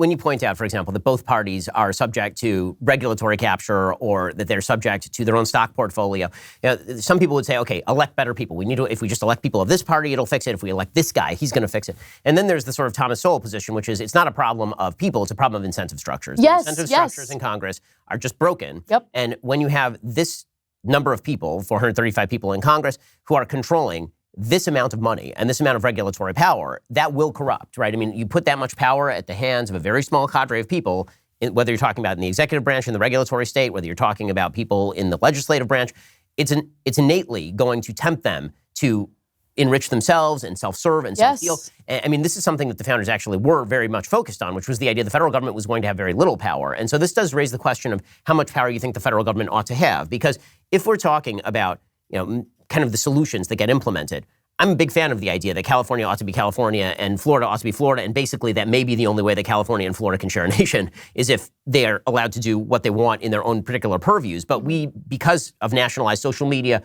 when you point out, for example, that both parties are subject to regulatory capture or that they're subject to their own stock portfolio, some people would say, okay, elect better people. We need to, if we just elect people of this party, it'll fix it. If we elect this guy, he's going to fix it. And then there's the sort of Thomas Sowell position, which is it's not a problem of people, it's a problem of incentive structures. Yes, the incentive structures in Congress are just broken. Yep. And when you have this number of people, 435 people in Congress, who are controlling this amount of money and this amount of regulatory power, that will corrupt, right? I mean, you put that much power at the hands of a very small cadre of people, whether you're talking about in the executive branch, in the regulatory state, whether you're talking about people in the legislative branch, it's innately going to tempt them to enrich themselves and self-serve and self-deal. I mean, this is something that the founders actually were very much focused on, which was the idea the federal government was going to have very little power. And so this does raise the question of how much power you think the federal government ought to have. Because if we're talking about, kind of the solutions that get implemented, I'm a big fan of the idea that California ought to be California and Florida ought to be Florida, and basically that may be the only way that California and Florida can share a nation is if they are allowed to do what they want in their own particular purviews. But we, because of nationalized social media,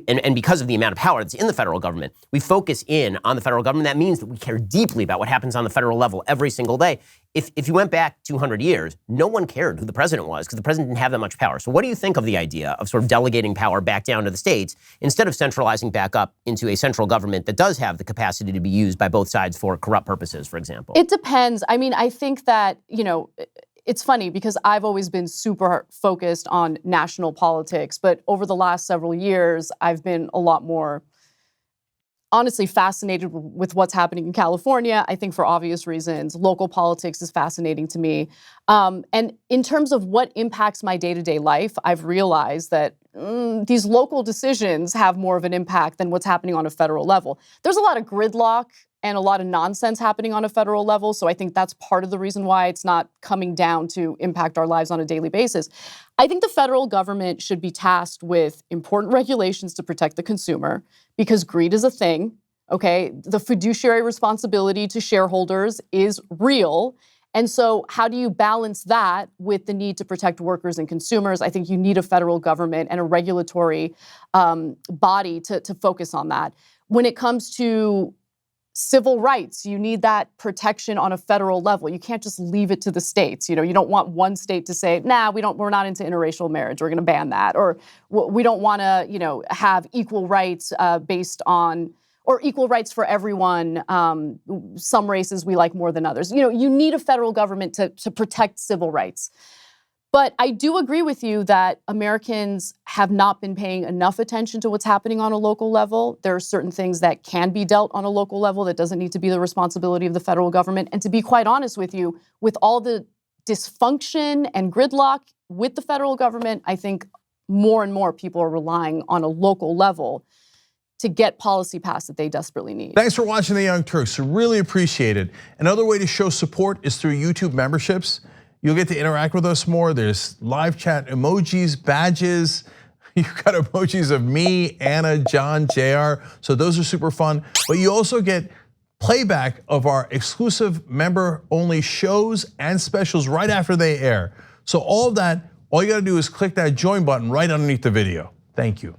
and because of the amount of power that's in the federal government, we focus in on the federal government. That means that we care deeply about what happens on the federal level every single day. If you went back 200 years, no one cared who the president was because the president didn't have that much power. So what do you think of the idea of sort of delegating power back down to the states instead of centralizing back up into a central government that does have the capacity to be used by both sides for corrupt purposes, for example? It depends. I mean, I think that, it's funny because I've always been super focused on national politics, but over the last several years, I've been a lot more, honestly, fascinated with what's happening in California. I think for obvious reasons, local politics is fascinating to me. And in terms of what impacts my day-to-day life, I've realized that these local decisions have more of an impact than what's happening on a federal level. There's a lot of gridlock and a lot of nonsense happening on a federal level. So I think that's part of the reason why it's not coming down to impact our lives on a daily basis. I think the federal government should be tasked with important regulations to protect the consumer because greed is a thing, okay? The fiduciary responsibility to shareholders is real. And so how do you balance that with the need to protect workers and consumers? I think you need a federal government and a regulatory body to focus on that. When it comes to civil rights, you need that protection on a federal level. You can't just leave it to the states. You don't want one state to say, nah, we're not into interracial marriage. We're going to ban that. Or we don't want to, have equal rights based on, or equal rights for everyone. Some races we like more than others. You need a federal government to protect civil rights. But I do agree with you that Americans have not been paying enough attention to what's happening on a local level. There are certain things that can be dealt on a local level that doesn't need to be the responsibility of the federal government. And to be quite honest with you, with all the dysfunction and gridlock with the federal government, I think more and more people are relying on a local level to get policy passed that they desperately need. Thanks for watching The Young Turks. Really appreciate it. Another way to show support is through YouTube memberships. You'll get to interact with us more. There's live chat emojis, badges. You've got emojis of me, Anna, John, JR. So those are super fun. But you also get playback of our exclusive member-only shows and specials right after they air. So all of that, all you gotta do is click that join button right underneath the video. Thank you.